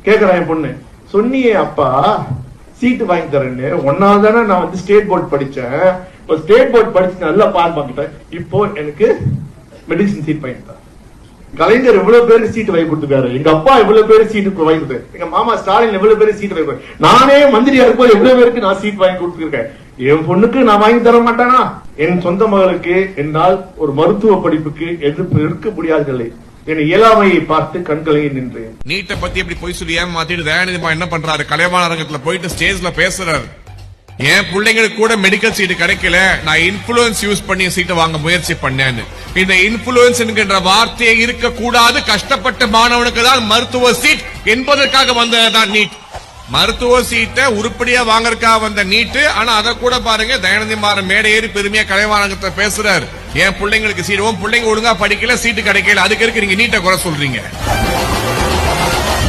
கேக்குறான் என் பொண்ணு, சொன்னியே அப்பா சீட்டு வாங்கி தரேன்னு, ஒன்னாவது தானே நான் வந்து ஸ்டேட் போர்டு படிச்சேன், ஸ்டேட் போர்டு படிச்சு நல்லா பார்த்துட்டேன், இப்போ எனக்கு மெடிசின் சீட் வாங்கி தரேன். கலைஞர் எவ்வளவு பேருக்கு சீட்டு வாங்கி கொடுத்துருக்காரு, எங்க அப்பா எவ்வளவு பேருக்கு சீட்டு வாங்கி கொடுத்தாரு, எங்க மாமா ஸ்டாலின் எவ்வளவு பேருக்கு சீட்டு வாங்கி கொடுத்தாரு, நானே மந்திரியா இருக்கும்போது எவ்வளவு பேருக்கு நான் சீட் வாங்கி கொடுத்துருக்கேன். என் பொண்ணுக்கு நான் வாங்கி தர மாட்டானா? என் சொந்த மகளுக்கு என்னால் ஒரு மருத்துவ படிப்புக்கு எதிர்ப்பு இருக்க முடியாததில்லை. என் இயலாமையை பார்த்து கண்களையே நின்றேன். நீட்டை பத்தி எப்படி போய் சொல்லி ஏமாத்திட்டு தயாநிதிமா என்ன பண்றாரு, கலைவாண அரங்கத்துல போயிட்டு ஸ்டேஜ்ல பேசுறாரு. என் பிள்ளைங்களுக்கு கூட மெடிக்கல் சீட்டு கிடைக்கல, நான் இன்ஃபுளுன்ஸ் யூஸ் பண்ணி சீட்டை வாங்க முயற்சி பண்ணேன்னு. இந்த இன்ஃபுளுன்ஸ் என்கின்ற வார்த்தையே இருக்க கூடாது, கஷ்டப்பட்ட மாணவனுக்கு தான் மருத்துவ சீட் என்பதற்காக வந்ததுதான் நீட். மருத்துவ சீட்டை உருப்படியா வாங்கறதுக்காக வந்த நீட்டு. ஆனா அதை கூட பாருங்க, தயாநிதி மாறன் மேடை ஏறி பெருமையா கலைவாணத்தை பேசுறாரு. என் பிள்ளைங்களுக்கு சீட், உன் பிள்ளைங்க ஒழுங்கா படிக்கல, சீட்டு கிடைக்கல, அதுக்கு இருக்கு நீங்க நீட்டை குறை சொல்றீங்க.